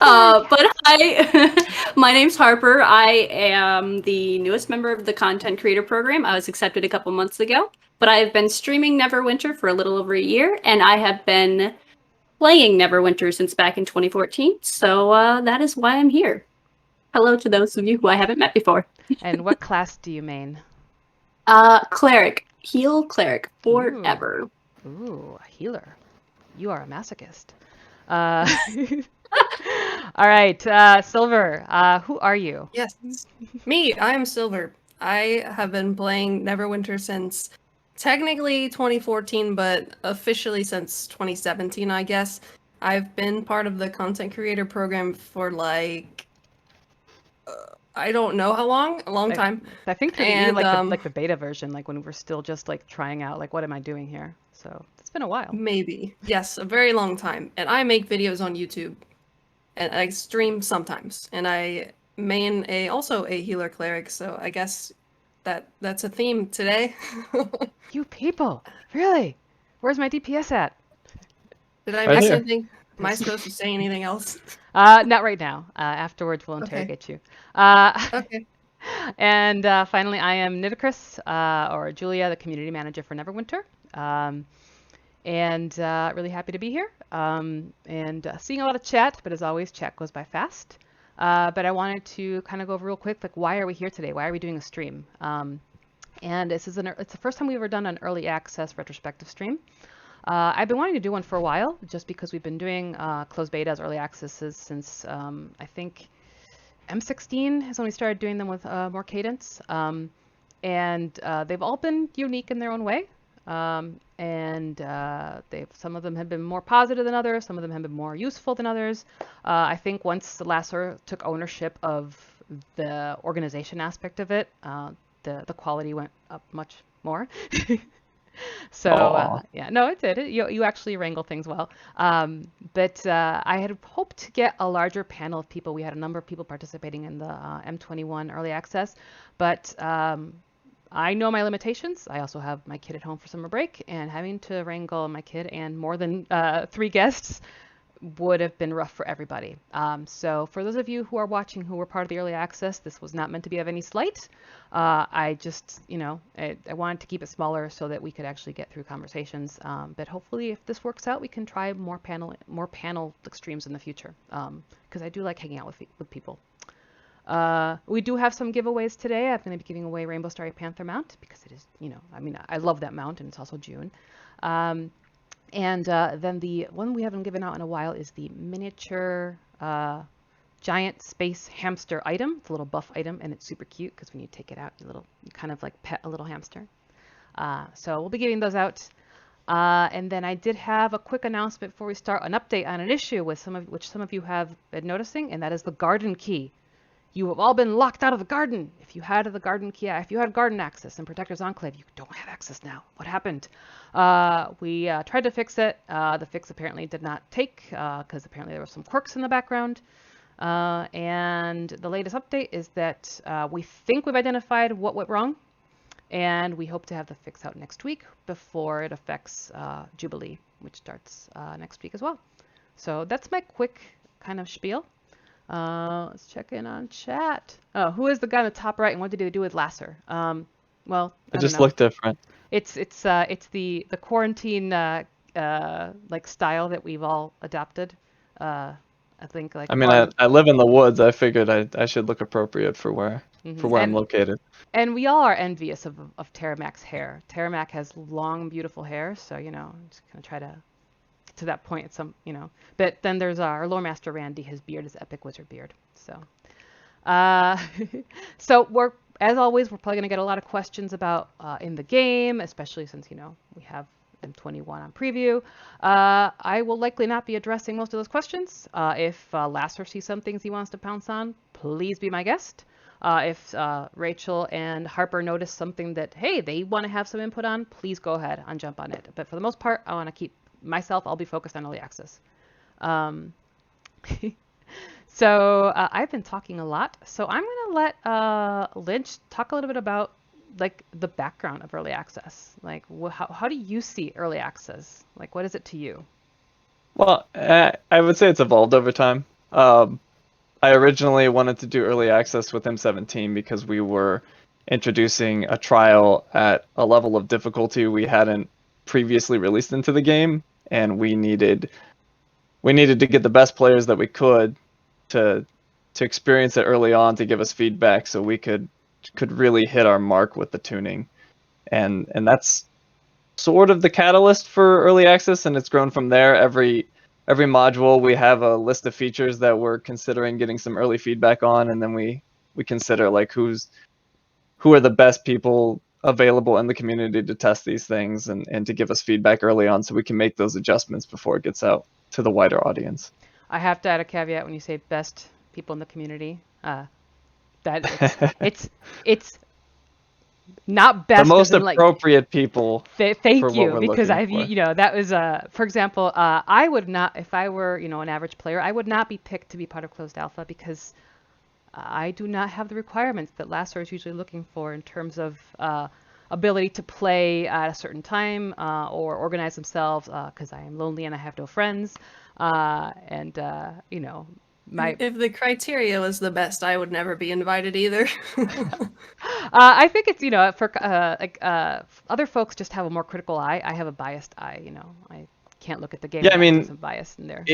But hi, my name's Harper. I am the newest member of the content creator program. I was accepted a couple months ago, but I've been streaming Neverwinter for a little over a year, and I have been playing Neverwinter since back in 2014. So that is why I'm here. Hello to those of you who I haven't met before. And what class do you main? Cleric, heal cleric Ooh, forever. ooh, a healer. You are a masochist. Uh, all right, Silver. Who are you? Yes, me. I'm Silver. I have been playing Neverwinter since technically 2014, but officially since 2017, I guess. I've been part of the content creator program for I don't know how long, a long I, time. I think for the even And like the beta version, like when we're still just like trying out, like what am I doing here? So it's been a while. maybe, yes, a very long time. And I make videos on YouTube and I stream sometimes. And I main also a healer cleric, so I guess that's a theme today. You people, really? Where's my DPS at? Did I Right miss here. anything? Am I supposed to say anything else? Not right now. Afterwards, we'll Okay. interrogate you. Uh, Okay. and finally, I am Nitocris, or Julia, the community manager for Neverwinter. Um, and really happy to be here. And seeing a lot of chat, but as always, chat goes by fast. But I wanted to kind of go over real quick, like why are we here today? Why are we doing a stream? And it's the first time we've ever done an early access retrospective stream. I've been wanting to do one for a while, just because we've been doing closed betas, early accesses since I think M16 is when we started doing them with more cadence. And they've all been unique in their own way. And some of them have been more positive than others. Some of them have been more useful than others. I think once Lassor took ownership of the organization aspect of it, the quality went up much more. So Aw. yeah, no, it did. You actually wrangle things well. But I had hoped to get a larger panel of people. We had a number of people participating in the M21 early access, but I know my limitations. I also have my kid at home for summer break, and having to wrangle my kid and more than 3 guests would have been rough for everybody. So for those of you who are watching who were part of the early access, this was not meant to be of any slight. I just, I wanted to keep it smaller so that we could actually get through conversations. But hopefully, if this works out, we can try more panel streams in the future. Because I do like hanging out with people. We do have some giveaways today. I'm going to be giving away Rainbow Starry Panther mount because it is, I love that mount and it's also June. And then the one we haven't given out in a while is the miniature giant space hamster item. It's a little buff item, and it's super cute because when you take it out, you kind of like pet a little hamster. So we'll be giving those out. And then I did have a quick announcement before we start, an update on an issue with which some of you have been noticing, and that is the garden key. You have all been locked out of the garden. If you had the garden key, if you had garden access in Protector's Enclave, you don't have access now. What happened? We tried to fix it. The fix apparently did not take because apparently there were some quirks in the background. And the latest update is that we think we've identified what went wrong, and we hope to have the fix out next week before it affects Jubilee, which starts next week as well. So that's my quick kind of spiel. Let's check in on chat. Oh, who is the guy in the top right, and what did he do with Lassor? Well, I It don't just know. looked different. It's the quarantine like style that we've all adopted. I think like I mean, I live in the woods. I figured I should look appropriate for where I'm located. And we all are envious of Terramac's hair. Terramac has long, beautiful hair, so I'm just gonna try to get to that point at some. But then there's our lore master Randy. His beard is epic wizard beard. So, uh, so as always, we're probably gonna get a lot of questions about in the game, especially since we have M21 on preview. I will likely not be addressing most of those questions. If Lassor sees some things he wants to pounce on, please be my guest. If Rachel and Harper notice something that, hey, they want to have some input on, please go ahead and jump on it. But for the most part, I want to keep myself, I'll be focused on early access. So I've been talking a lot. So I'm going to let Lynch talk a little bit about like the background of early access. Like how do you see early access? Like what is it to you? Well, I would say it's evolved over time. I originally wanted to do early access with M17 because we were introducing a trial at a level of difficulty we hadn't previously released into the game, and we needed to get the best players that we could to experience it early on to give us feedback so we could really hit our mark with the tuning. And that's sort of the catalyst for early access, and it's grown from there. Every module we have a list of features that we're considering getting some early feedback on, and then we consider like who are the best people available in the community to test these things and to give us feedback early on so we can make those adjustments before it gets out to the wider audience. I have to add a caveat when you say best people in the community. That it's not best. The most as in, like, appropriate people. Thank for you, what we're because looking for. that was for example, I would not, if I were an average player, I would not be picked to be part of closed alpha because I do not have the requirements that Lassor is usually looking for in terms of ability to play at a certain time or organize themselves, because I am lonely and I have no friends, and If the criteria was the best, I would never be invited either. I think it's for other folks just have a more critical eye. I have a biased eye. I can't look at the game Yeah, I without having mean, some bias in there.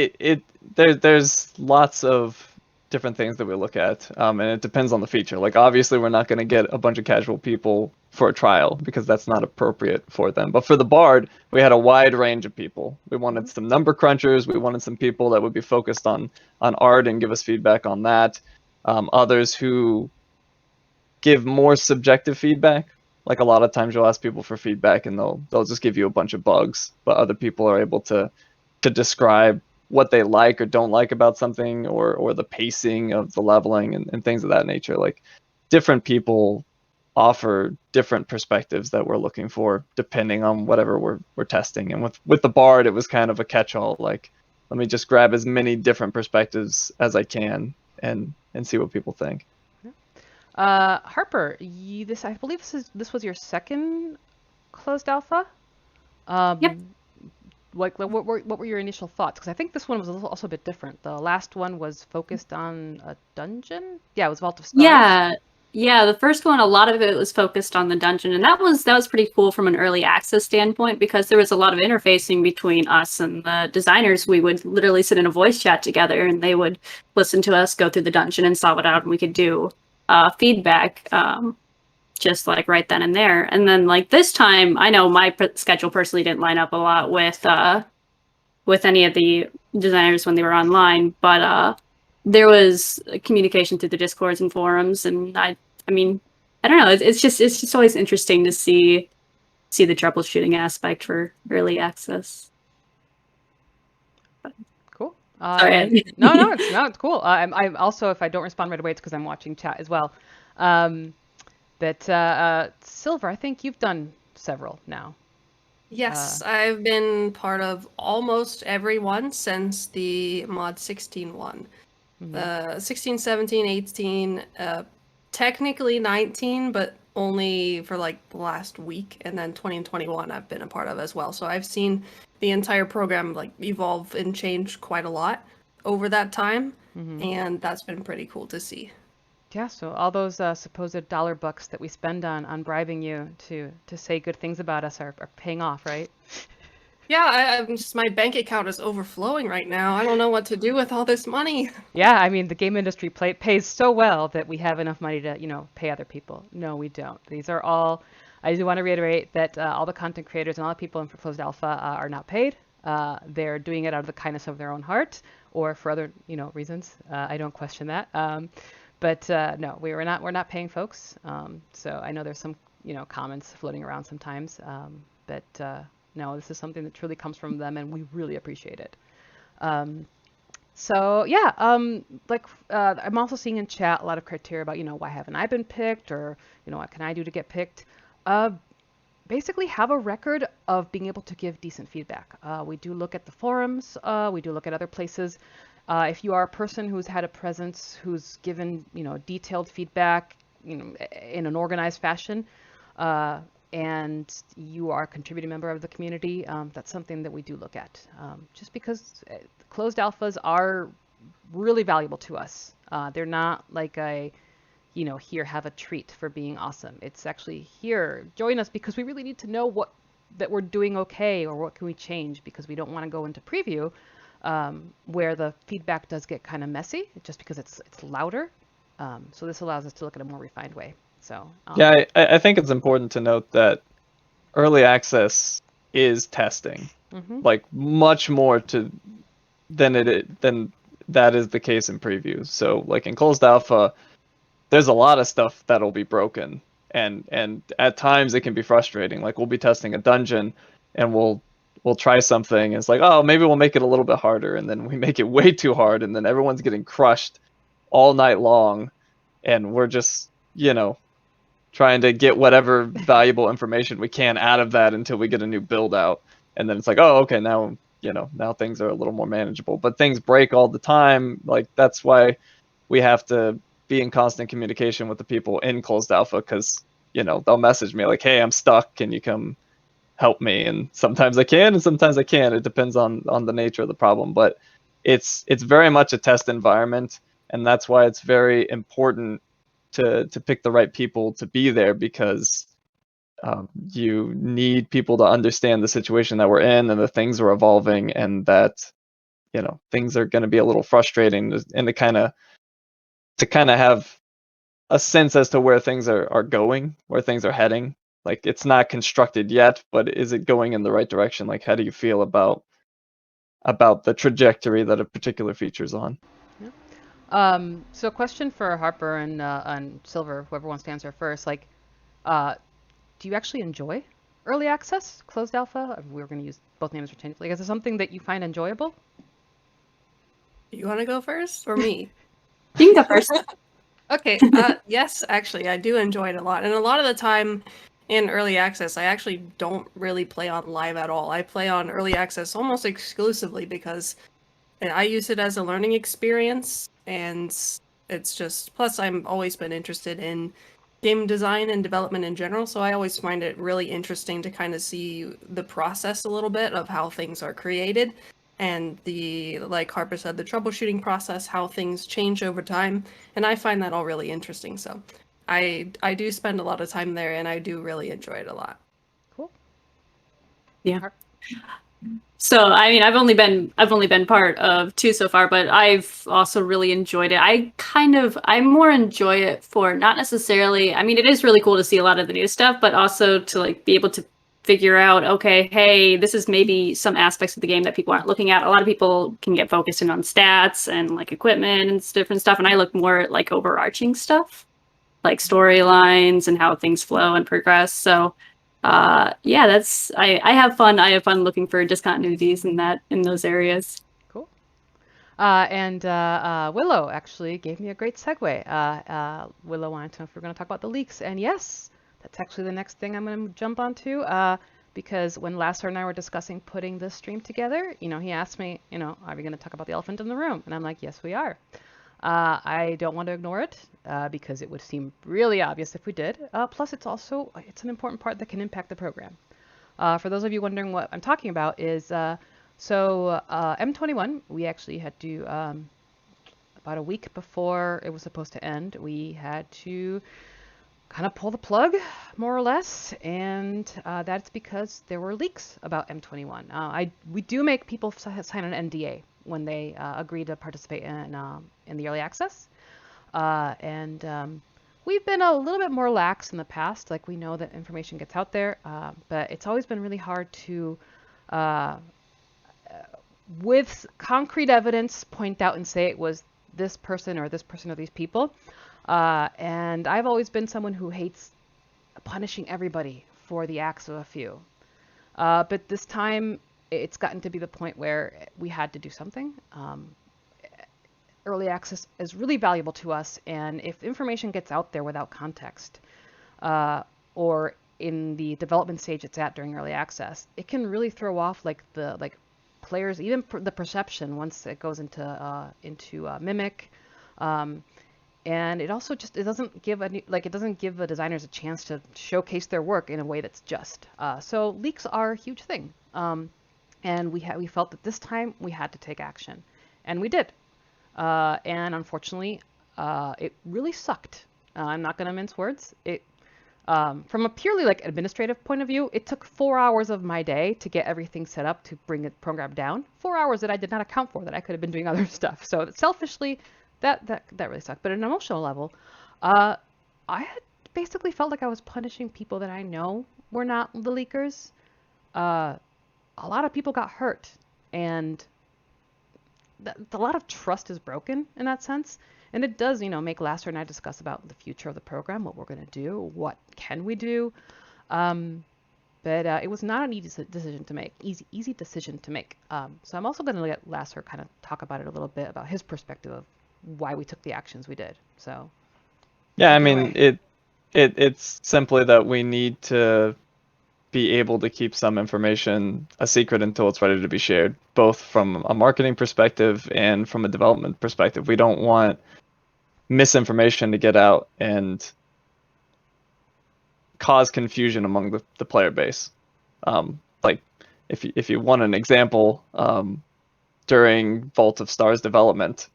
there's lots of different things that we look at, and it depends on the feature. Like, obviously, we're not going to get a bunch of casual people for a trial because that's not appropriate for them. But for the Bard, we had a wide range of people. We wanted some number crunchers. We wanted some people that would be focused on art and give us feedback on that. Others who give more subjective feedback. Like, a lot of times you'll ask people for feedback and they'll just give you a bunch of bugs, but other people are able to describe what they like or don't like about something, or the pacing of the leveling and things of that nature. Like, different people offer different perspectives that we're looking for depending on whatever we're testing. And with the Bard, it was kind of a catch-all. Like, let me just grab as many different perspectives as I can and see what people think. Harper, I believe this was your second closed alpha. Yep. What were your initial thoughts? Because I think this one was also a bit different. The last one was focused on a dungeon. Yeah, it was Vault of Stars. Yeah. The first one, a lot of it was focused on the dungeon, and that was pretty cool from an early access standpoint because there was a lot of interfacing between us and the designers. We would literally sit in a voice chat together, and they would listen to us go through the dungeon and solve it out, and we could do feedback. Just like right then and there. And then like this time, I know my schedule personally didn't line up a lot with any of the designers when they were online, but there was communication through the Discords and forums, and I mean, I don't know, it's just always interesting to see the troubleshooting aspect for early access. Cool. Sorry. No, it's cool. I'm also, if I don't respond right away, it's because I'm watching chat as well. But Silver, I think you've done several now. Yes, I've been part of almost every one since the mod 16 one. 16, 17, 18, technically 19, but only for like the last week, and then 20 and 21 I've been a part of as well. So I've seen the entire program like evolve and change quite a lot over that time, and that's been pretty cool to see. Yeah, so all those supposed dollar bucks that we spend on bribing you to say good things about us are paying off, right? Yeah, I'm just, my bank account is overflowing right now. I don't know what to do with all this money. Yeah, I mean, the game industry pays so well that we have enough money to, pay other people. No, we don't. These are all, I do want to reiterate that all the content creators and all the people in Closed Alpha are not paid. They're doing it out of the kindness of their own heart or for other, reasons. I don't question that. But no, we're not paying folks. So I know there's some, comments floating around sometimes. But no, this is something that truly comes from them, and we really appreciate it. So yeah, I'm also seeing in chat a lot of criteria about, why haven't I been picked, or, what can I do to get picked? Basically have a record of being able to give decent feedback. We do look at the forums, we do look at other places. If you are a person who's had a presence, who's given, detailed feedback, in an organized fashion, and you are a contributing member of the community, that's something that we do look at. Just because closed alphas are really valuable to us. They're not like here, have a treat for being awesome. It's actually here, join us because we really need to know that we're doing okay or what can we change, because we don't want to go into preview where the feedback does get kind of messy just because it's louder. So this allows us to look at a more refined way. So yeah, I think it's important to note that early access is testing, like much more than that is the case in previews. So like in closed alpha, there's a lot of stuff that'll be broken, and at times it can be frustrating. Like we'll be testing a dungeon and we'll try something, and it's like, oh, maybe we'll make it a little bit harder, and then we make it way too hard, and then everyone's getting crushed all night long, and we're just trying to get whatever valuable information we can out of that until we get a new build out. And then it's like, oh, okay, now things are a little more manageable. But things break all the time. Like that's why we have to be in constant communication with the people in closed alpha, because they'll message me like, hey, I'm stuck, can you come help me? And sometimes I can and sometimes I can't. It depends on the nature of the problem. But it's very much a test environment, and that's why it's very important to pick the right people to be there, because you need people to understand the situation that we're in and the things are evolving, and that things are going to be a little frustrating, and to kind of have a sense as to where things are going, where things are heading. Like it's not constructed yet, but is it going in the right direction? Like how do you feel about the trajectory that a particular feature's on? So question for Harper and Silver, whoever wants to answer first. Like, do you actually enjoy early access, closed alpha? We're going to use both names interchangeably. Is it something that you find enjoyable? You want to go first or me? You can go first. Okay. Yes, actually, I do enjoy it a lot. And a lot of the time in early access, I actually don't really play on live at all. I play on early access almost exclusively because I use it as a learning experience. And it's just, plus, I've always been interested in game design and development in general. So I always find it really interesting to kind of see the process a little bit of how things are created. And like Harper said, the troubleshooting process, how things change over time. And I find that all really interesting. So I do spend a lot of time there, and I do really enjoy it a lot. Cool. Yeah. So I mean, I've only been part of 2 so far, but I've also really enjoyed it. I more enjoy it for not necessarily. I mean, it is really cool to see a lot of the new stuff, but also to like be able to figure out, okay, hey, this is maybe some aspects of the game that people aren't looking at. A lot of people can get focused in on stats and like equipment and different stuff, and I look more at like overarching stuff, like storylines and how things flow and progress. So yeah, that's I have fun. I have fun looking for discontinuities in those areas. Cool. And Willow actually gave me a great segue. Willow wanted to know if we're going to talk about the leaks, and yes, that's actually the next thing I'm going to jump onto. Because when Lassor and I were discussing putting this stream together, he asked me, are we going to talk about the elephant in the room? And I'm like, yes, we are. I don't want to ignore it because it would seem really obvious if we did. Plus, it's an important part that can impact the program. For those of you wondering what I'm talking about is, M21, we actually had to, about a week before it was supposed to end, we had to kind of pull the plug, more or less, and that's because there were leaks about M21. We do make people sign an NDA when they agree to participate in the early access, and we've been a little bit more lax in the past. Like we know that information gets out there, but it's always been really hard to, with concrete evidence, point out and say it was this person or this person or these people. And I've always been someone who hates punishing everybody for the acts of a few. But this time, it's gotten to be the point where we had to do something. Early access is really valuable to us, and if information gets out there without context, or in the development stage it's at during early access, it can really throw off players, even the perception once it goes into Mimic. And it also it doesn't give the designers a chance to showcase their work in a way that's just. So leaks are a huge thing, and we felt that this time we had to take action, and we did. and unfortunately, it really sucked. I'm not going to mince words. From a purely like administrative point of view, it took 4 hours of my day to get everything set up to bring the program down. 4 hours that I did not account for, that I could have been doing other stuff. So selfishly, that really sucked. But at an emotional level, I had basically felt like I was punishing people that I know were not the leakers. A lot of people got hurt, and a lot of trust is broken in that sense. And it does, make Lassor and I discuss about the future of the program, what we're going to do, what can we do. But it was not an easy decision to make. Easy decision to make. So I'm also going to let Lassor kind of talk about it a little bit, about his perspective of why we took the actions we did. So. Yeah, I Take it mean, away. it's simply that we need to be able to keep some information a secret until it's ready to be shared, both from a marketing perspective and from a development perspective. We don't want misinformation to get out and cause confusion among the player base. Like, if you want an example, during Vault of Stars development,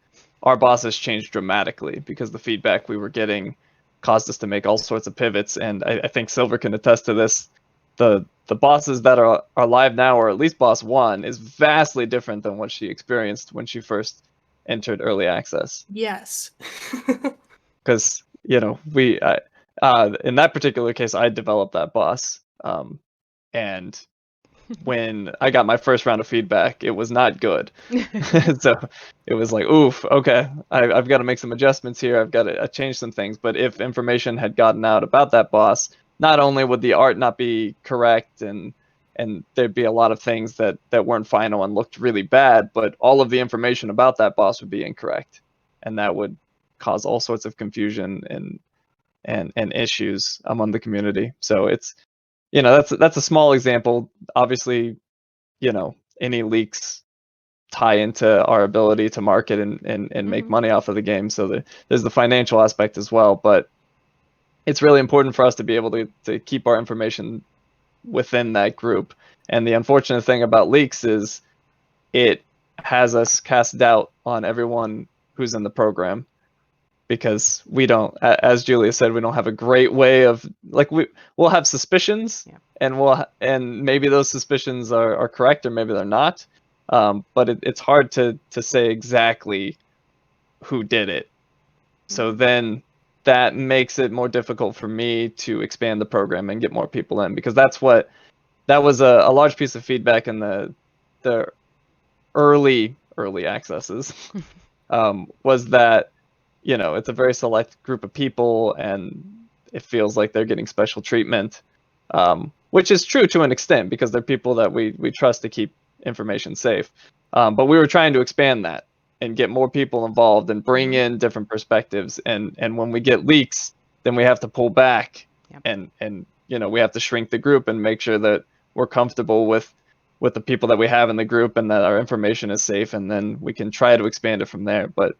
our bosses changed dramatically because the feedback we were getting caused us to make all sorts of pivots. And I think Silver can attest to this. The bosses that are live now, or at least boss 1, is vastly different than what she experienced when she first entered early access. Yes. Because we in that particular case, I developed that boss, and when I got my first round of feedback, it was not good. So it was like, oof, okay, I've got to make some adjustments here. I've got to change some things. But if information had gotten out about that boss, not only would the art not be correct, and there'd be a lot of things that weren't final and looked really bad, but all of the information about that boss would be incorrect, and that would cause all sorts of confusion and issues among the community. So it's that's a small example. Obviously, any leaks tie into our ability to market and make money off of the game. So there's the financial aspect as well. But it's really important for us to be able to keep our information within that group. And the unfortunate thing about leaks is it has us cast doubt on everyone who's in the program, because we don't, as Julia said, we don't have a great way of, like, we'll have suspicions, Yeah. and maybe those suspicions are correct, or maybe they're not. But it's hard to say exactly who did it. So then that makes it more difficult for me to expand the program and get more people in, because that was a large piece of feedback in the early accesses, was that it's a very select group of people, and it feels like they're getting special treatment, which is true to an extent, because they're people that we trust to keep information safe. But we were trying to expand that and get more people involved and bring in different perspectives. And when we get leaks, then we have to pull back. Yep. and we have to shrink the group and make sure that we're comfortable with the people that we have in the group, and that our information is safe, and then we can try to expand it from there. But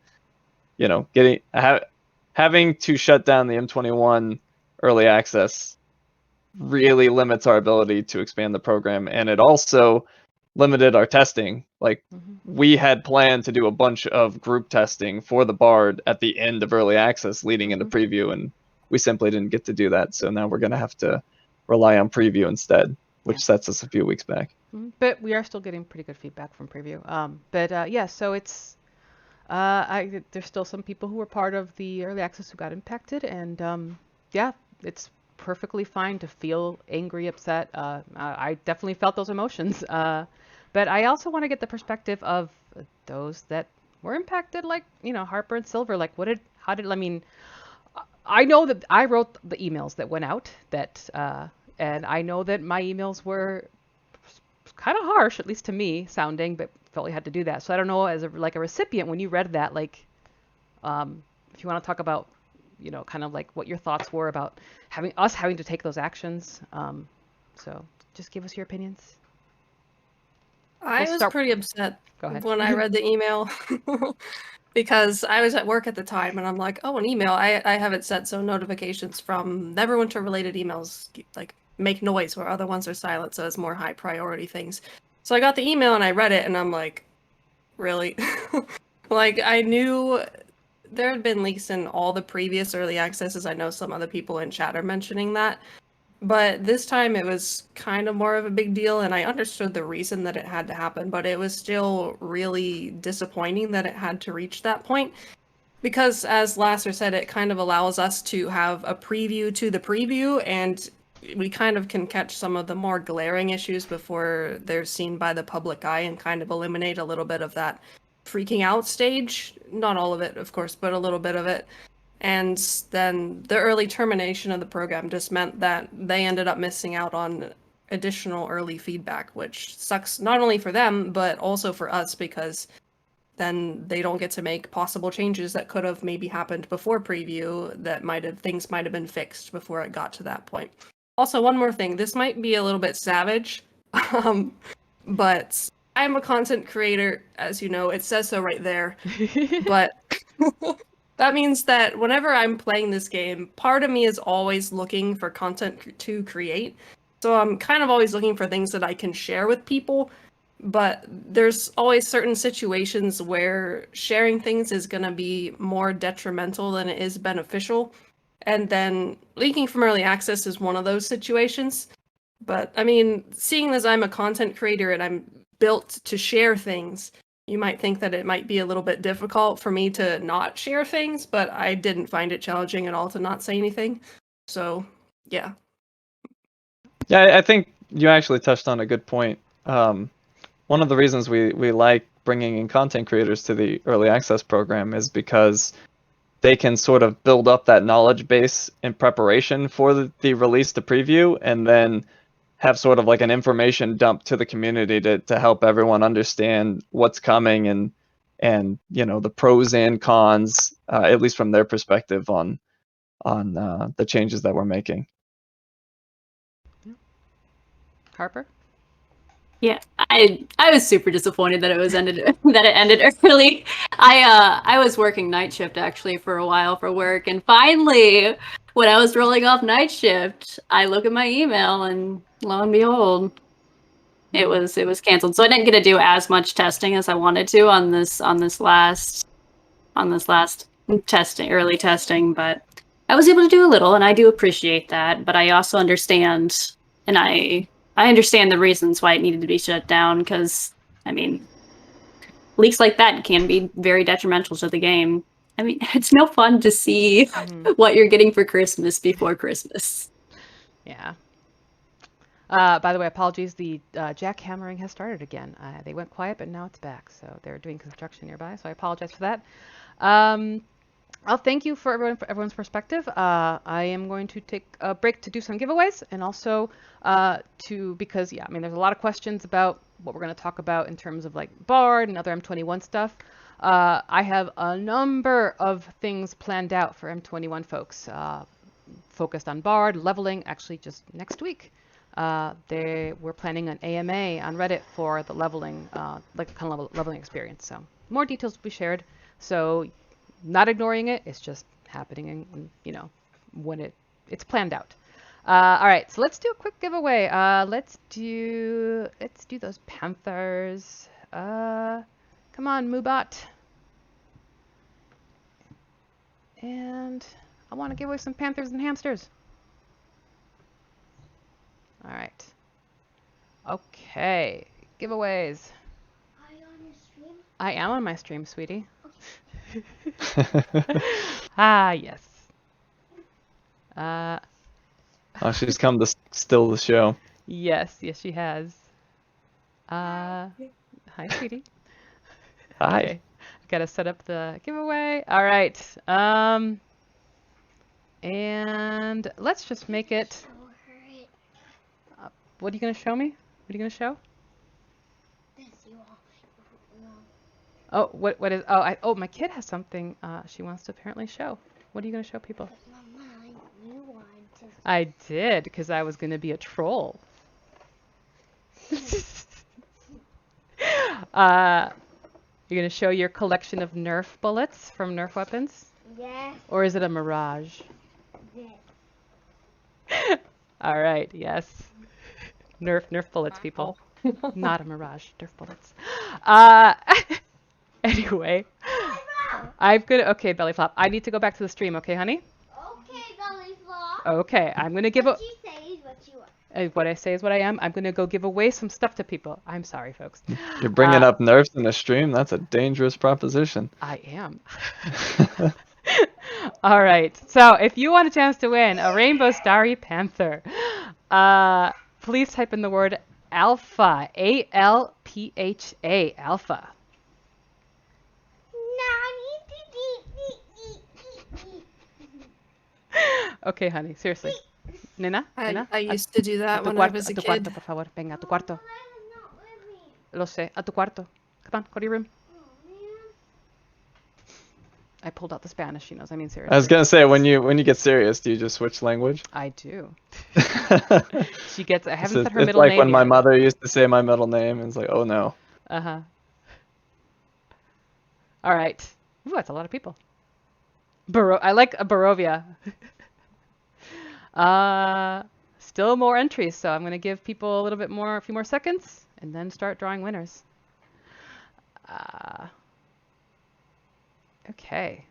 having to shut down the M21 early access really limits our ability to expand the program, and it also limited our testing. Like, we had planned to do a bunch of group testing for the Bard at the end of early access leading into preview, and we simply didn't get to do that. So now we're going to have to rely on preview instead, which sets us a few weeks back. But we are still getting pretty good feedback from preview. Yeah, so it's there's still some people who were part of the early access who got impacted, and yeah, it's perfectly fine to feel angry, upset. I definitely felt those emotions. But I also want to get the perspective of those that were impacted, like, Harper and Silver. Like, I mean, I know that I wrote the emails that went out, and I know that my emails were kind of harsh, at least to me, sounding, but felt we had to do that. So I don't know, as a recipient, when you read that, like, if you want to talk about, kind of like what your thoughts were about having to take those actions. So just give us your opinions. I was pretty upset Go ahead. when I read the email because I was at work at the time, and I'm like, oh, an email. I have it set so notifications from Neverwinter related emails like make noise where other ones are silent, so it's more high priority things. So I got the email and I read it, and I'm like, really? Like, I knew there had been leaks in all the previous early accesses. I know some other people in chat are mentioning that. But this time it was kind of more of a big deal, and I understood the reason that it had to happen, but it was still really disappointing that it had to reach that point. Because, as Lassor said, it kind of allows us to have a preview to the preview, and we kind of can catch some of the more glaring issues before they're seen by the public eye and kind of eliminate a little bit of that freaking out stage. Not all of it, of course, but a little bit of it. And then the early termination of the program just meant that they ended up missing out on additional early feedback, which sucks not only for them, but also for us, because then they don't get to make possible changes that could have maybe happened before preview, that things might have been fixed before it got to that point. Also, one more thing, this might be a little bit savage, but I'm a content creator, as you know, it says so right there, but that means that whenever I'm playing this game, part of me is always looking for content to create. So I'm kind of always looking for things that I can share with people. But there's always certain situations where sharing things is going to be more detrimental than it is beneficial. And then leaking from early access is one of those situations. But I mean, seeing as I'm a content creator and I'm built to share things, you might think that it might be a little bit difficult for me to not share things, but I didn't find it challenging at all to not say anything. So, yeah. Yeah, I think you actually touched on a good point. One of the reasons we like bringing in content creators to the early access program is because they can sort of build up that knowledge base in preparation for the release to preview, and then have sort of like an information dump to the community to help everyone understand what's coming and you know, the pros and cons, at least from their perspective on the changes that we're making. Harper? Yeah, I was super disappointed that it ended early. I was working night shift actually for a while for work, and finally, when I was rolling off night shift, I look at my email, and lo and behold, it was canceled. So I didn't get to do as much testing as I wanted to on this last early testing, but I was able to do a little, and I do appreciate that. But I also understand, and I understand the reasons why it needed to be shut down, because, I mean, leaks like that can be very detrimental to the game. I mean, it's no fun to see what you're getting for Christmas before Christmas. Yeah. By the way, apologies. The jackhammering has started again. They went quiet, but now it's back. So they're doing construction nearby. So I apologize for that. I'll thank you for everyone's perspective. I am going to take a break to do some giveaways, and also because I mean, there's a lot of questions about what we're going to talk about in terms of like Bard and other M21 stuff. I have a number of things planned out for M21 folks, focused on Bard, leveling, actually just next week. We're planning an AMA on Reddit for the leveling, like kind of leveling experience. So more details will be shared. So not ignoring it, it's just happening, and you know, when it's planned out. All right, so let's do a quick giveaway. Let's do those Panthers. Come on, Moobot. And I want to give away some Panthers and hamsters. All right. Okay, giveaways. Are you on your stream? I am on my stream, sweetie. Okay. Yes. Oh, she's come to still the show. Yes, she has. Hi, sweetie. Hi. Okay, I've got to set up the giveaway. All right. And let's just make it. Show her it. What are you gonna show me? What are you gonna show? This you all. No. Oh, what is? Oh, my kid has something she wants to apparently show. What are you gonna show people? Mama, you want to. I did, because I was gonna be a troll. You're gonna show your collection of Nerf bullets from Nerf weapons, Yes. or is it a mirage? This. All right, yes. Nerf bullets, people. Not a mirage. Nerf bullets. Anyway, Okay, belly flop. I need to go back to the stream, okay, honey? Okay, belly flop. Okay, I'm gonna give What a. you say is what you are. What I say is what I am. I'm gonna go give away some stuff to people. I'm sorry, folks. You're bringing up nerfs in a stream. That's a dangerous proposition. I am. All right. So if you want a chance to win a Rainbow Starry Panther, please type in the word alpha, ALPHA, alpha. Okay, honey. Seriously. Nena, Nena. I used to do a that tu when I cuarto, was a a tu kid. cuarto, por favor. Venga, a tu cuarto. Lo sé. A tu cuarto. Come on, go to your room. I pulled out the Spanish. She knows I mean seriously. I was gonna say, when you get serious, do you just switch language? I do. It's She gets. I haven't said her it's middle like name when my yet. mother used to say my middle name, and it's like, oh no. Uh-huh. All right. Ooh, that's a lot of people. I like a Barovia. Still more entries, so I'm going to give people a few more seconds, and then start drawing winners. Okay.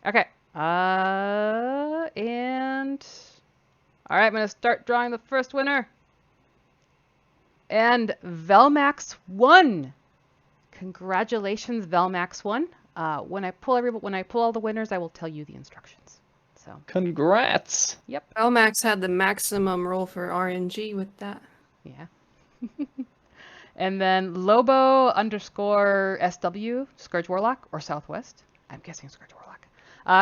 Okay. And all right, I'm going to start drawing the first winner. And Velmax won. Congratulations, Velmax won. When I pull all the winners, I will tell you the instructions. So, Congrats. yep. Elmax had the maximum roll for RNG with that. Yeah. And then Lobo_SW, Scourge Warlock, or Southwest. I'm guessing Scourge Warlock.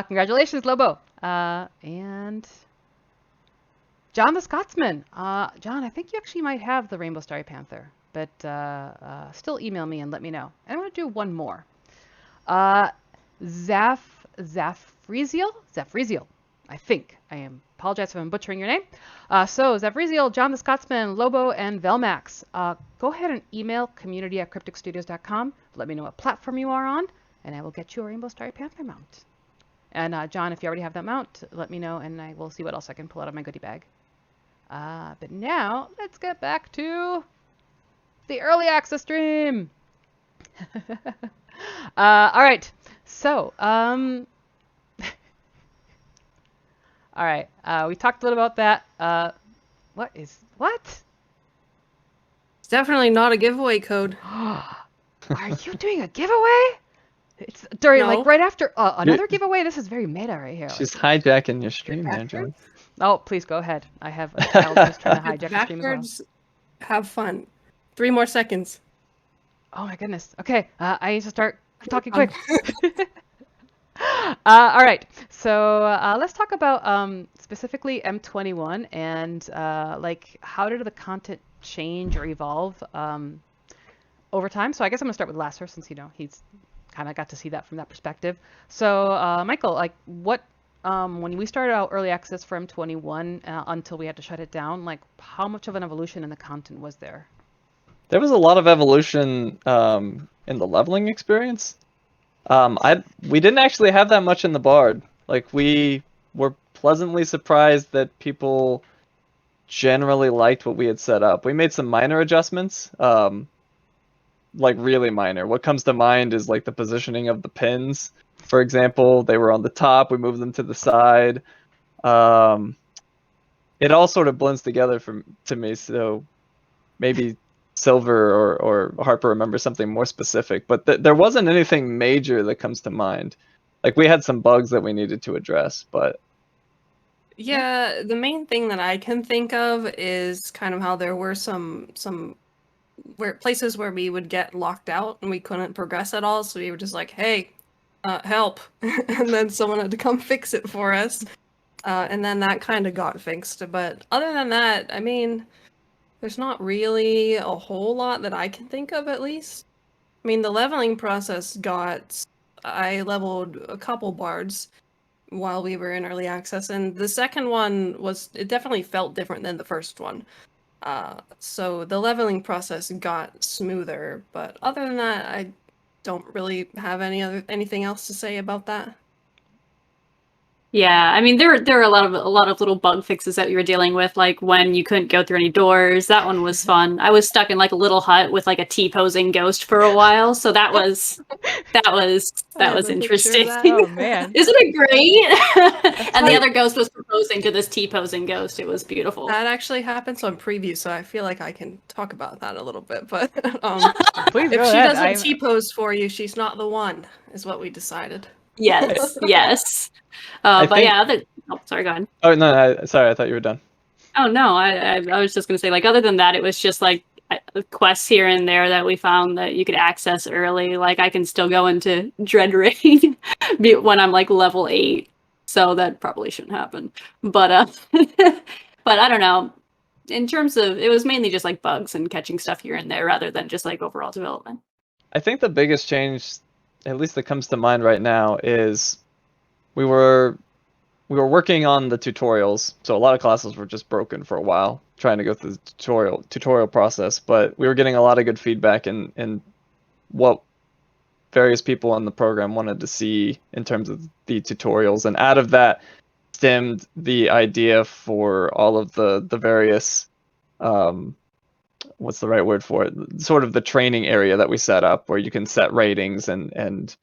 Congratulations, Lobo. And John the Scotsman. John, I think you actually might have the Rainbow Starry Panther, but still email me and let me know. And I'm going to do one more. Zafriziel, I think. I apologize if I'm butchering your name. So Zafriziel, John the Scotsman, Lobo, and Velmax. Go ahead and email community@crypticstudios.com. Let me know what platform you are on, and I will get you a Rainbow Starry Panther mount. And John, if you already have that mount, let me know, and I will see what else I can pull out of my goodie bag. But now, let's get back to the early access stream. All right. So, all right. We talked a little about that. What? It's definitely not a giveaway code. Are you doing a giveaway? It's during No. like right after another giveaway. This is very meta right here. She's hijacking your stream there, John. Oh, please go ahead. I have a child who's trying to hijack the stream as well. Backwards, have fun. 3 more seconds. Oh my goodness. Okay, I need to start talking quick. All right, so let's talk about specifically M21 and like how did the content change or evolve over time. So I guess I'm gonna start with Lassor since he's kind of got to see that from that perspective. So Michael, like what when we started out early access for M21 until we had to shut it down, like how much of an evolution in the content was there? There was a lot of evolution in the leveling experience. We didn't actually have that much in the Bard. Like we were pleasantly surprised that people generally liked what we had set up. We made some minor adjustments, like really minor. What comes to mind is like the positioning of the pins. For example, they were on the top. We moved them to the side. It all sort of blends together to me. So maybe Silver or Harper remember something more specific, but there wasn't anything major that comes to mind. Like we had some bugs that we needed to address, but Yeah, the main thing that I can think of is kind of how there were some places where we would get locked out and we couldn't progress at all, so we were just like, hey, help. And then someone had to come fix it for us. And then that kind of got fixed. But other than that, I mean, there's not really a whole lot that I can think of, at least. I mean, the leveling process I leveled a couple bards while we were in early access, and the second one it definitely felt different than the first one. So the leveling process got smoother, but other than that, I don't really have anything else to say about that. Yeah, I mean there are a lot of little bug fixes that you were dealing with, like when you couldn't go through any doors. That one was fun. I was stuck in like a little hut with like a T-posing ghost for a while, so that I have was a picture of interesting. that. Oh man. Isn't it great? That's And the fun. other ghost was proposing to this T-posing ghost. It was beautiful. That actually happens on preview, so I feel like I can talk about that a little bit. But um, Please if go she ahead. doesn't T-pose for you, she's not the one, is what we decided. Yes, yes. I But think. yeah, oh, sorry, go ahead. Oh no, sorry, I thought you were done. Oh no, I was just gonna say, like, other than that, it was just like quests here and there that we found that you could access early. Like I can still go into Dread Raid when I'm like level 8, so that probably shouldn't happen. But but I don't know. In terms of, it was mainly just like bugs and catching stuff here and there, rather than just like overall development. I think the biggest change, at least that comes to mind right now, is we were working on the tutorials, so a lot of classes were just broken for a while, trying to go through the tutorial process. But we were getting a lot of good feedback in what various people in the program wanted to see in terms of the tutorials, and out of that stemmed the idea for all of the various what's the right word for it? Sort of the training area that we set up, where you can set ratings and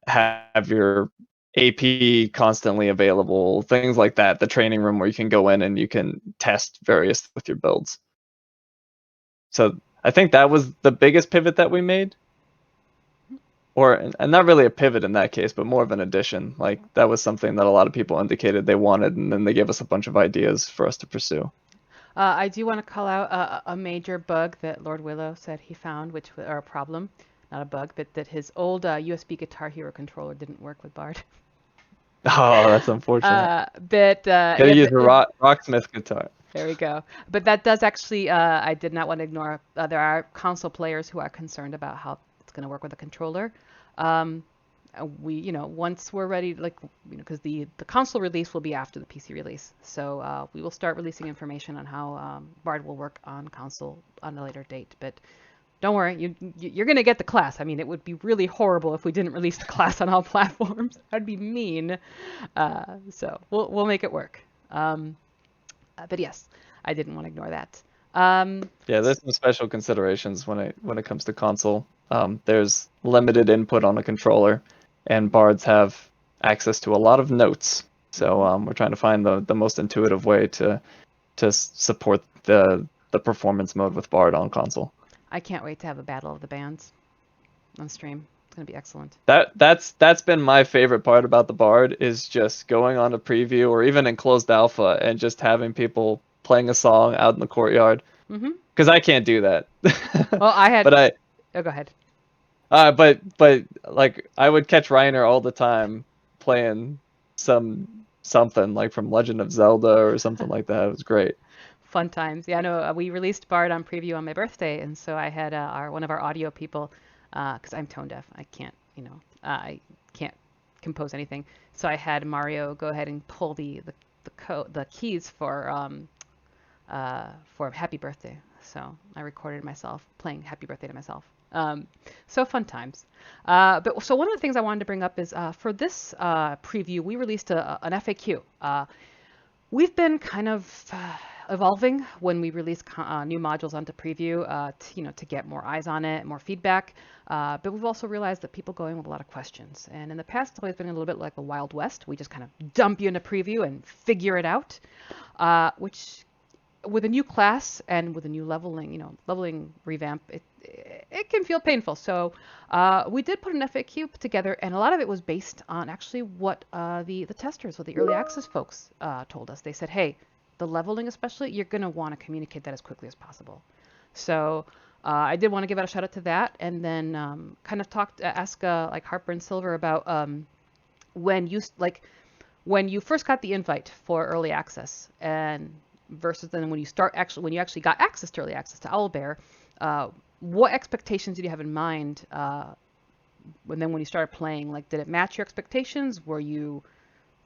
have your AP constantly available, things like that. The training room where you can go in and you can test various with your builds. So I think that was the biggest pivot that we made, and not really a pivot in that case, but more of an addition. Like that was something that a lot of people indicated they wanted, and then they gave us a bunch of ideas for us to pursue. I do want to call out a major bug that Lord Willow said he found, or a problem, not a bug, but that his old USB Guitar Hero controller didn't work with Bard. Oh, that's unfortunate. Gotta use a Rocksmith guitar. There we go. But that does actually, I did not want to ignore. There are console players who are concerned about how it's going to work with a controller. We, once we're ready, because the console release will be after the PC release. So we will start releasing information on how Bard will work on console on a later date. But don't worry, you're going to get the class. I mean, it would be really horrible if we didn't release the class on all platforms. That'd be mean. So we'll make it work. But yes, I didn't want to ignore that. Yeah, there's some special considerations when it comes to console. There's limited input on a controller, and bards have access to a lot of notes. So we're trying to find the most intuitive way to support the performance mode with Bard on console. I can't wait to have a battle of the bands on stream. It's gonna be excellent. That's been my favorite part about the Bard, is just going on a preview or even in closed alpha and just having people playing a song out in the courtyard. Mm-hmm. Because I can't do that. Well, I had. But Oh, go ahead. but like I would catch Reiner all the time playing something like from Legend of Zelda or something like that. It was great. Fun times. Yeah, no, we released Bard on preview on my birthday, and so I had one of our audio people, because I'm tone deaf. I can't, I can't compose anything. So I had Mario go ahead and pull the keys for Happy Birthday. So I recorded myself playing Happy Birthday to myself. So fun times. But so one of the things I wanted to bring up is for this preview, we released an FAQ. We've been kind of evolving when we release new modules onto preview, to get more eyes on it, more feedback. But we've also realized that people go in with a lot of questions. And in the past, it's always been a little bit like the Wild West. We just kind of dump you into preview and figure it out, which with a new class and with a new leveling revamp, it can feel painful. So we did put an FAQ together, and a lot of it was based on actually what the testers, what the early access folks told us. They said, hey, the leveling especially, you're going to want to communicate that as quickly as possible. So I did want to give out a shout out to that, and then kind of ask like Harper and Silver about when you first got the invite for early access, and versus then when you actually got access to early access to Owlbear, what expectations did you have in mind? When you started playing, like, did it match your expectations? Were you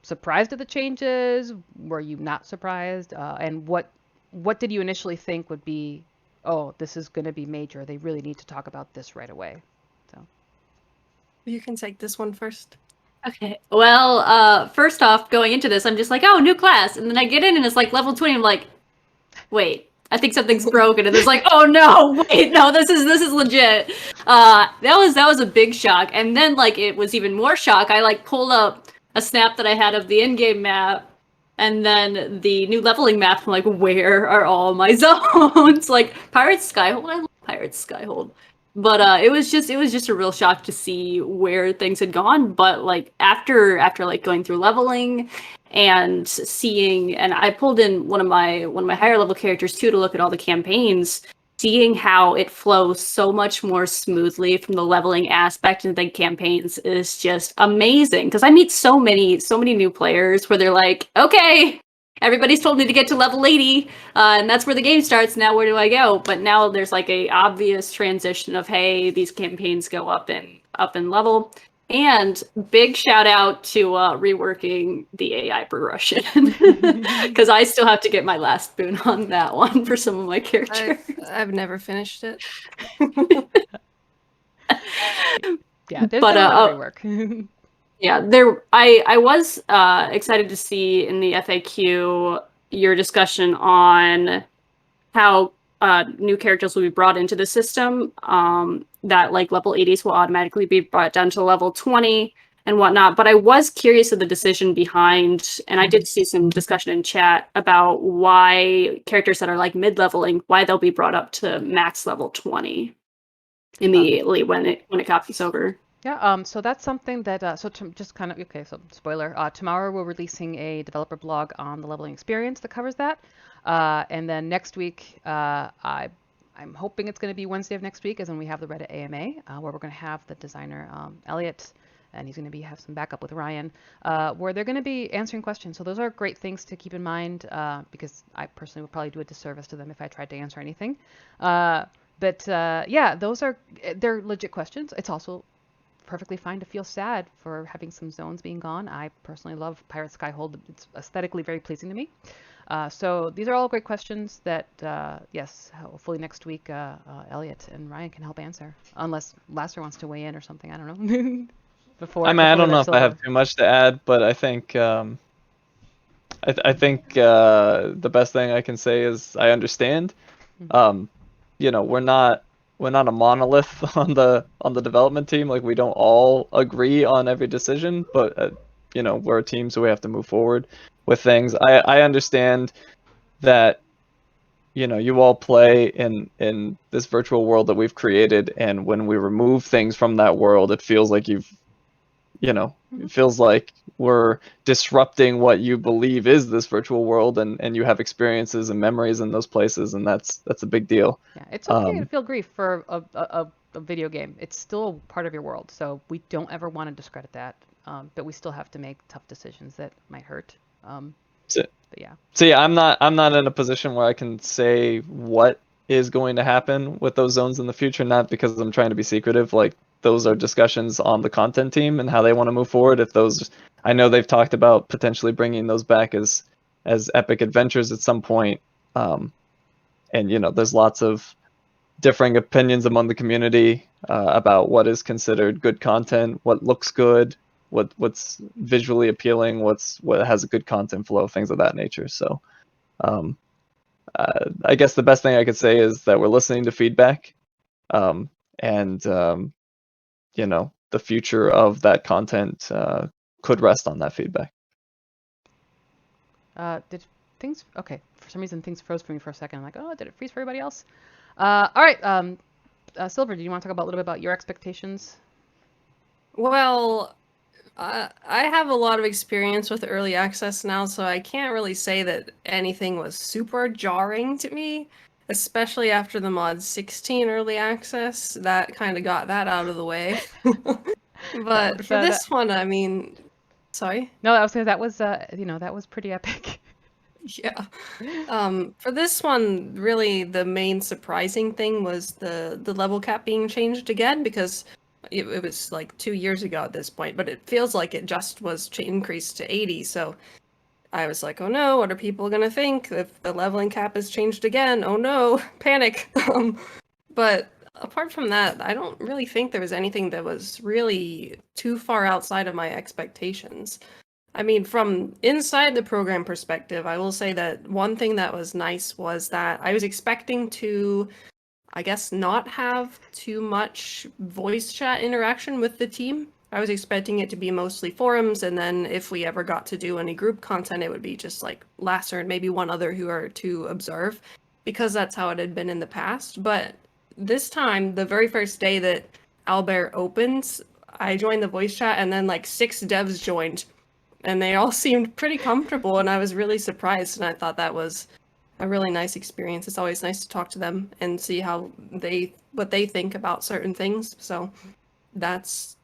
surprised at the changes? Were you not surprised? And what did you initially think would be, oh, this is going to be major. They really need to talk about this right away. So You can take this one first. Okay. Well, first off, going into this, I'm just like, oh, new class, and then I get in and it's like level 20. I'm like, wait, I think something's broken, and it's like, oh no, wait, no, this is legit. That was a big shock, and then like it was even more shock. I like pulled up a snap that I had of the in-game map, and then the new leveling map. I'm like, where are all my zones? Like Pirates Skyhold, I love Pirates Skyhold. But it was just a real shock to see where things had gone. But like after like going through leveling and seeing, and I pulled in one of my higher level characters too to look at all the campaigns, seeing how it flows so much more smoothly from the leveling aspect into the campaigns is just amazing. Because I meet so many new players where they're like, okay, everybody's told me to get to level 80, and that's where the game starts. Now where do I go? But now there's like a obvious transition of, hey, these campaigns go up in level. And big shout out to reworking the AI progression, because I still have to get my last boon on that one for some of my characters. I've never finished it. Yeah, there's But, been a lot of rework. Yeah, I was excited to see in the FAQ your discussion on how new characters will be brought into the system. That like level 80s will automatically be brought down to level 20 and whatnot. But I was curious of the decision behind, and I did see some discussion in chat about why characters that are like mid-leveling, why they'll be brought up to max level 20 immediately when it copies over. Yeah, so that's something that, just kind of, okay, so spoiler, tomorrow we're releasing a developer blog on the leveling experience that covers that. And then next week, I'm hoping it's going to be Wednesday of next week is when we have the Reddit AMA, where we're going to have the designer, Elliot, and he's going to have some backup with Ryan, where they're going to be answering questions. So those are great things to keep in mind, because I personally would probably do a disservice to them if I tried to answer anything. But yeah, they're legit questions. It's also perfectly fine to feel sad for having some zones being gone. I personally love Pirate Skyhold. It's aesthetically very pleasing to me. So these are all great questions that, yes, hopefully next week Elliot and Ryan can help answer. Unless Lassor wants to weigh in or something. I don't know. I don't know if I have too much to add, but I think I think the best thing I can say is I understand. You know, we're not a monolith on the development team. Like we don't all agree on every decision, but you know, we're a team, so we have to move forward with things. I understand that, you know, you all play in this virtual world that we've created, and when we remove things from that world, it feels like it feels like we're disrupting what you believe is this virtual world, and you have experiences and memories in those places, and that's a big deal. Yeah, it's okay to feel grief for a video game. It's still part of your world, so we don't ever want to discredit that. But we still have to make tough decisions that might hurt. But yeah. So yeah, I'm not in a position where I can say what is going to happen with those zones in the future, not because I'm trying to be secretive. Like those are discussions on the content team and how they want to move forward. If those, I know they've talked about potentially bringing those back as epic adventures at some point. And you know, there's lots of differing opinions among the community about what is considered good content, what looks good, what's visually appealing, what has a good content flow, things of that nature. So I guess the best thing I could say is that we're listening to feedback, and you know, the future of that content could rest on that feedback. Did things, okay, for some reason things froze for me for a second. I'm like, oh, did it freeze for everybody else? All right, Silver, do you want to talk about a little bit about your expectations? Well, I have a lot of experience with early access now, so I can't really say that anything was super jarring to me, especially after the mod 16 early access. That kind of got that out of the way. But for this one, I mean, sorry? No, I was saying that was, you know, that was pretty epic. Yeah. For this one, really the main surprising thing was the level cap being changed again, because it was like 2 years ago at this point, but it feels like it just was increased to 80. So I was like, oh no, what are people gonna think if the leveling cap is changed again? Oh no, panic. But apart from that, I don't really think there was anything that was really too far outside of my expectations. I mean, from inside the program perspective, I will say that one thing that was nice was that I was expecting to, I guess, not have too much voice chat interaction with the team. I was expecting it to be mostly forums, and then if we ever got to do any group content, it would be just like Lassor and maybe one other who are to observe, because that's how it had been in the past. But this time, the very first day that Albert opens, I joined the voice chat, and then like 6 devs joined, and they all seemed pretty comfortable, and I was really surprised, and I thought that was a really nice experience. It's always nice to talk to them and see what they think about certain things. So that's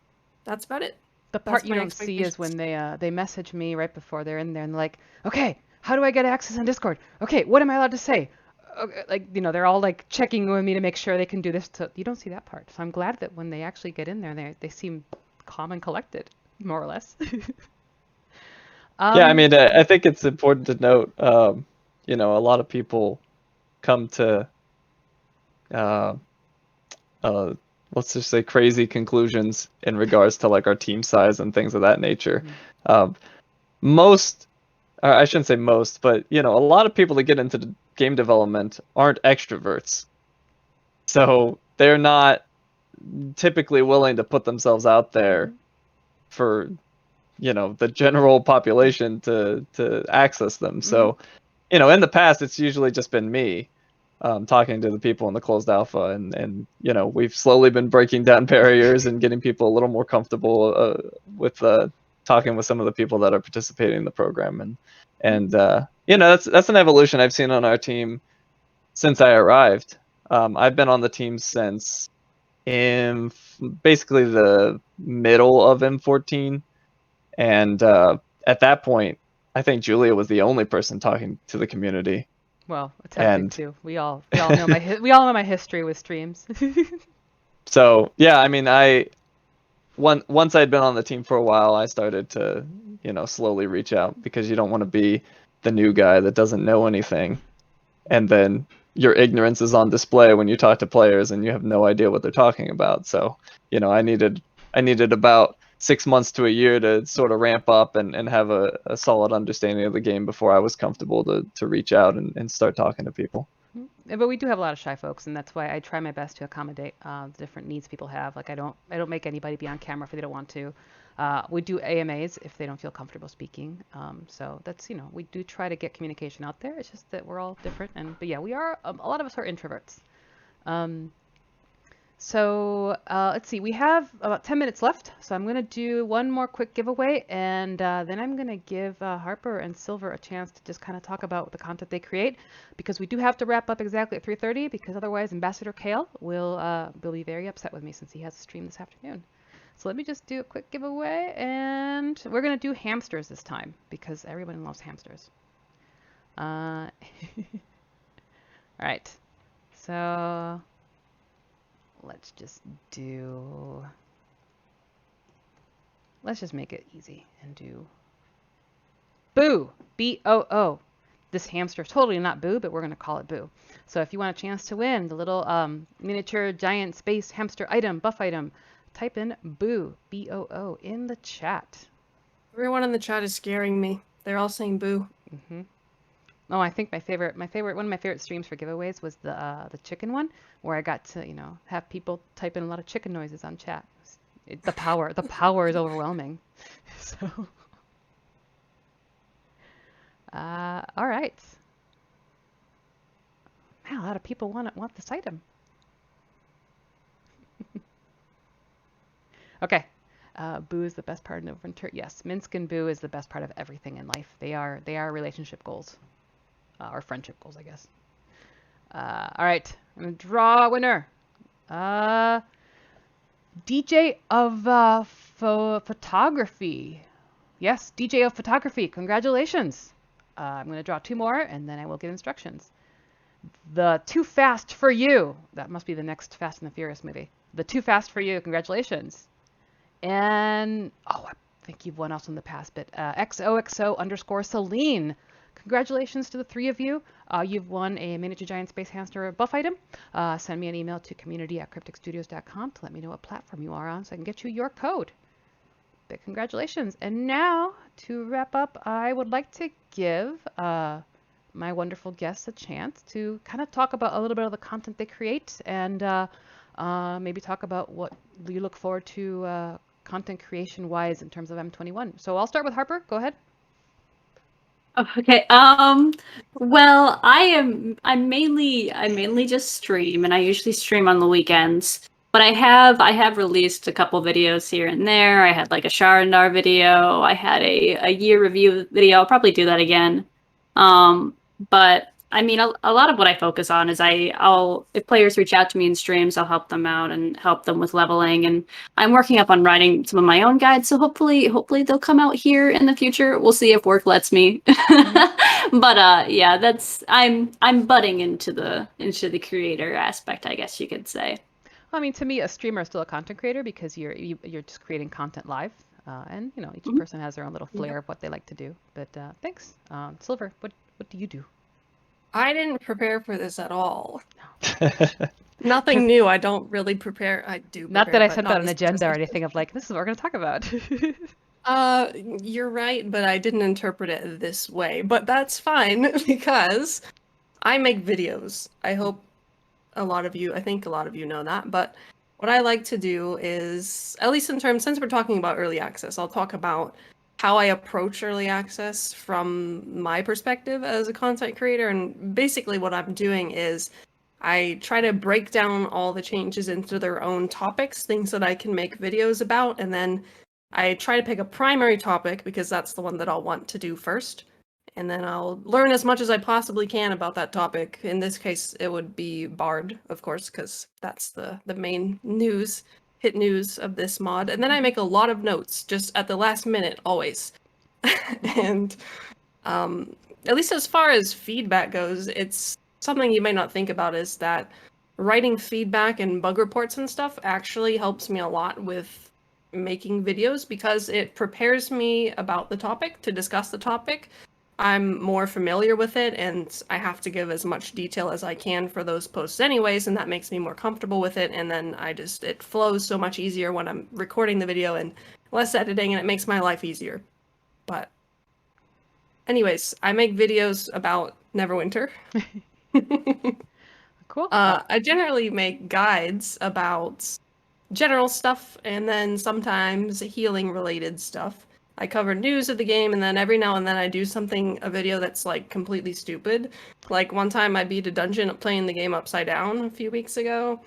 about it. The That's part you my don't see is when expectations. they message me right before they're in there and like, okay, how do I get access on Discord? Okay, what am I allowed to say? Okay, like, you know, they're all like checking with me to make sure they can do this. So you don't see that part. So I'm glad that when they actually get in there, they seem calm and collected, more or less. Yeah, I mean, I think it's important to note, you know, a lot of people come to, uh, let's just say, crazy conclusions in regards to like our team size and things of that nature. Most, or I shouldn't say most, but you know, a lot of people that get into game development aren't extroverts, so they're not typically willing to put themselves out there for, you know, the general population to access them. So, you know, in the past, it's usually just been me talking to the people in the closed alpha, and you know, we've slowly been breaking down barriers and getting people a little more comfortable with talking with some of the people that are participating in the program, and you know, that's an evolution I've seen on our team since I arrived. I've been on the team since basically the middle of M14, and at that point, I think Julia was the only person talking to the community. Well, attempting And to. We all know we all know my history with streams. so, yeah, I mean, once I'd been on the team for a while, I started to, you know, slowly reach out, because you don't want to be the new guy that doesn't know anything, and then your ignorance is on display when you talk to players and you have no idea what they're talking about. So, you know, I needed about 6 months to a year to sort of ramp up and have a solid understanding of the game before I was comfortable to reach out and start talking to people. But we do have a lot of shy folks, and that's why I try my best to accommodate the different needs people have. Like I don't make anybody be on camera if they don't want to. We do AMAs if they don't feel comfortable speaking. So that's, you know, we do try to get communication out there. It's just that we're all different, but yeah, we are a lot of us are introverts. So let's see, we have about 10 minutes left, so I'm going to do one more quick giveaway, and then I'm going to give Harper and Silver a chance to just kind of talk about the content they create, because we do have to wrap up exactly at 3:30, because otherwise Ambassador Kale will be very upset with me since he has a stream this afternoon. So let me just do a quick giveaway, and we're going to do hamsters this time, because everyone loves hamsters. All right, so let's just make it easy and do Boo, B-O-O. This hamster is totally not Boo, but we're going to call it Boo. So if you want a chance to win the little miniature giant space hamster item, buff item, type in Boo, B-O-O, in the chat. Everyone in the chat is scaring me. They're all saying boo. Oh, I think one of my favorite streams for giveaways was the chicken one, where I got to, you know, have people type in a lot of chicken noises on chat. The power is overwhelming. So, all right. Man, a lot of people want this item. Okay. Boo is the best part of Neverwinter. Yes, Minsk and Boo is the best part of everything in life. They are relationship goals. Or friendship goals, I guess. All right, I'm gonna draw a winner. DJ of photography. Yes, DJ of photography. Congratulations. I'm gonna draw 2 more, and then I will give instructions. The Too Fast for You. That must be the next Fast and the Furious movie. The Too Fast for You. Congratulations. And I think you've won also in the past, but XOXO_Celine. congratulations to the 3 of you. You've won a miniature giant space hamster buff item. Send me an email to community@crypticstudios.com to let me know what platform you are on so I can get you your code. Big congratulations. And now, to wrap up, I would like to give my wonderful guests a chance to kind of talk about a little bit of the content they create and maybe talk about what you look forward to content creation-wise in terms of M21. So I'll start with Harper. Go ahead. Okay. Well, I mainly just stream, and I usually stream on the weekends. But I have released a couple videos here and there. I had like a Sharandar video. I had a year review video. I'll probably do that again. But I mean, a lot of what I focus on is I'll if players reach out to me in streams, I'll help them out and help them with leveling. And I'm working up on writing some of my own guides, so hopefully they'll come out here in the future. We'll see if work lets me. But yeah, I'm butting into the creator aspect, I guess you could say. Well, I mean, to me, a streamer is still a content creator because you're just creating content live, and you know each person has their own little flair of what they like to do. But thanks, Silver. What do you do? I didn't prepare for this at all. Nothing new. I don't really prepare. I do. Not that I but sent not out an this agenda or presentation. anything of like, this is what we're going to talk about. You're right, but I didn't interpret it this way. But that's fine because I make videos. I think a lot of you know that. But what I like to do is, at least in terms, since we're talking about early access, I'll talk about how I approach early access from my perspective as a content creator. And basically what I'm doing is I try to break down all the changes into their own topics, things that I can make videos about, and then I try to pick a primary topic because that's the one that I'll want to do first. And then I'll learn as much as I possibly can about that topic. In this case, it would be Bard, of course, because that's the main hit news of this mod. And then I make a lot of notes just at the last minute, always. And at least as far as feedback goes, it's something you may not think about is that writing feedback and bug reports and stuff actually helps me a lot with making videos because it prepares me about the topic to discuss the topic. I'm more familiar with it and I have to give as much detail as I can for those posts anyways, and that makes me more comfortable with it, and then it flows so much easier when I'm recording the video and less editing, and it makes my life easier. But anyways, I make videos about Neverwinter. Cool. I generally make guides about general stuff and then sometimes healing related stuff. I cover news of the game, and then every now and then I do a video that's like completely stupid. Like one time I beat a dungeon playing the game upside down a few weeks ago,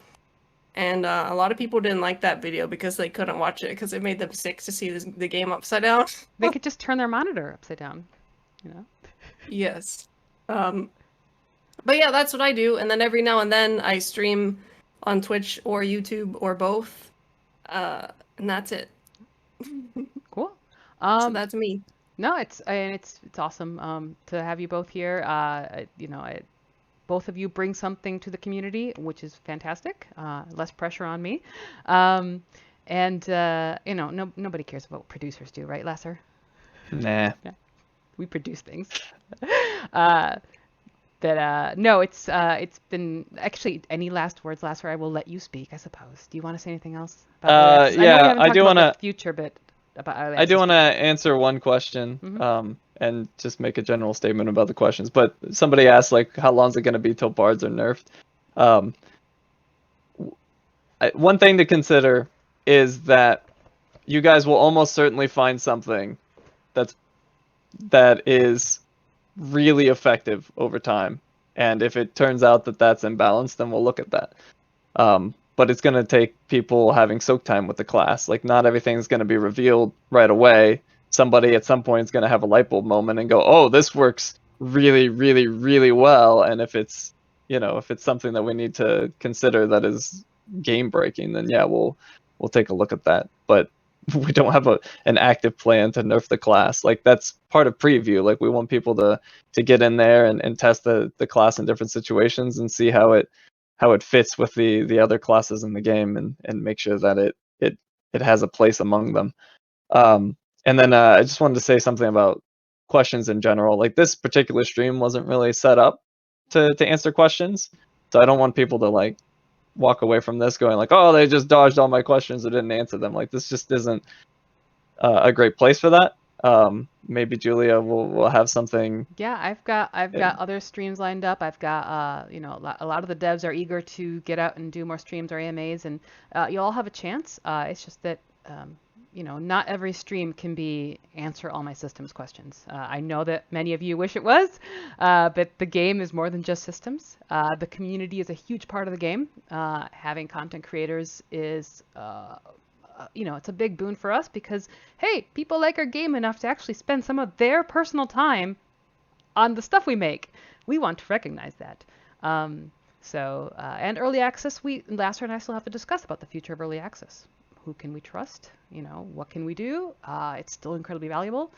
and a lot of people didn't like that video because they couldn't watch it because it made them sick to see the game upside down. They could just turn their monitor upside down, you know? Yes. But yeah, that's what I do, and then every now and then I stream on Twitch or YouTube or both, and that's it. Cool. So that's me. No, it's awesome to have you both here. Both of you bring something to the community, which is fantastic. Less pressure on me, nobody cares about what producers do, right, Lassor? Nah. Yeah. We produce things. No, it's been actually. Any last words, Lassor? I will let you speak, I suppose. Do you want to say anything else? About Yeah, I do want to. Future, but about early I do access. want to answer one question, and just make a general statement about the questions. But somebody asked, like, how long is it going to be till bards are nerfed? One thing to is that you guys will almost certainly find something that is really effective over time. And if it turns out that that's imbalanced, then we'll look at that. But it's going to take people having soak time with the class. Like, not everything's going to be revealed right away. Somebody at some point is going to have a light bulb moment and go, oh, this works really, really, really well. And if it's something that we need to consider that is game breaking, then yeah, we'll take a look at that. But we don't have an active plan to nerf the class. Like, that's part of preview. Like, we want people to get in there and test the class in different situations and see how it fits with the other classes in the game, and make sure that it has a place among them. And then I just wanted to say something about questions in general. Like this particular stream wasn't really set up to answer questions, so I don't want people to like walk away from this going like, oh, they just dodged all my questions or didn't answer them. Like this just isn't a great place for that. Maybe Julia will have something. Yeah, I've got other streams lined up. I've got you know, a lot of the devs are eager to get out and do more streams or AMAs, and you all have a chance. It's just that you know, not every stream can be answer all my systems questions. I know that many of you wish it was, but the game is more than just systems. The community is a huge part of the game. Having content creators is you know, it's a big boon for us because, hey, people like our game enough to actually spend some of their personal time on the stuff we make. We want to recognize that. And early access, Lassor and I still have to discuss about the future of early access. Who can we trust? You know, what can we do? It's still incredibly valuable.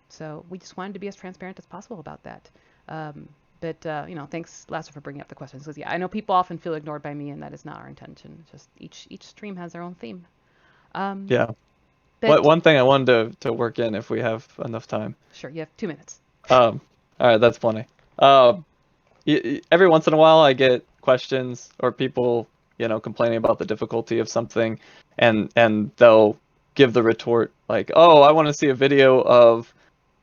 So we just wanted to be as transparent as possible about that. But you know, thanks, Lassor, for bringing up the questions. Because yeah, I know people often feel ignored by me, and that is not our intention. Just each stream has their own theme. Yeah. But One thing I wanted to work in if we have enough time. sure, you have 2 minutes. All right, that's funny. Every once in a while, I get questions or people, you know, complaining about the difficulty of something, and they'll give the retort like, "Oh, I want to see a video of,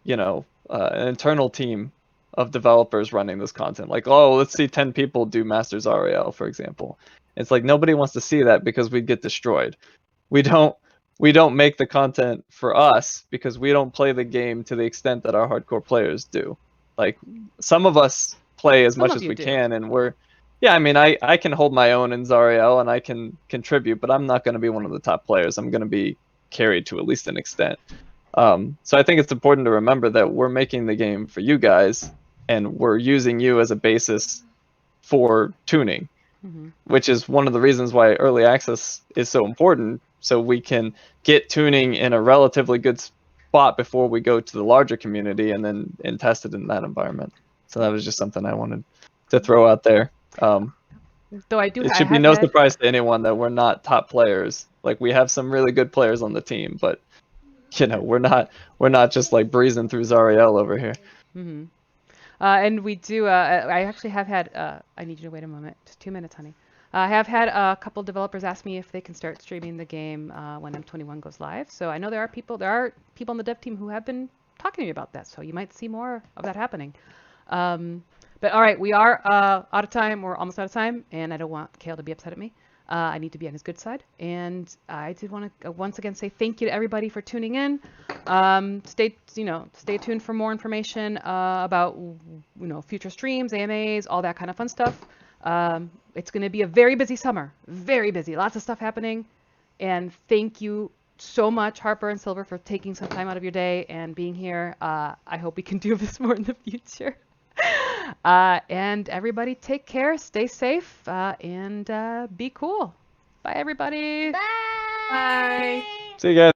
you know, an internal team of developers running this content. Like, oh, let's see 10 people do Masters REL, for example." It's like nobody wants to see that because we'd get destroyed. We don't make the content for us because we don't play the game to the extent that our hardcore players do. Like some of us play as Some much of as you we do. can, and I mean, I can hold my own in Zariel and I can contribute, but I'm not going to be one of the top players. I'm going to be carried to at least an extent. So I think it's important to remember that we're making the game for you guys, and we're using you as a basis for tuning, which is one of the reasons why early access is so important. So we can get tuning in a relatively good spot before we go to the larger community and test it in that environment. So that was just something I wanted to throw out there. Though It should be no surprise to anyone that we're not top players. Like we have some really good players on the team, but you know, we're not just like breezing through Zariel over here. And we do. I actually have had. I need you to wait a moment. Just 2 minutes, honey. I have had a couple developers ask me if they can start streaming the game when M21 goes live. So I know there are people on the dev team who have been talking to me about that. So you might see more of that happening. But all right, we are out of time. We're almost out of time, and I don't want Kale to be upset at me. I need to be on his good side. And I did want to once again say thank you to everybody for tuning in. Stay tuned for more information about future streams, AMAs, all that kind of fun stuff. It's going to be a very busy summer, very busy, lots of stuff happening. And thank you so much, Harper and Silver, for taking some time out of your day and being here. I hope we can do this more in the future. And everybody take care, stay safe, and be cool. Bye, everybody. Bye. Bye. See you guys.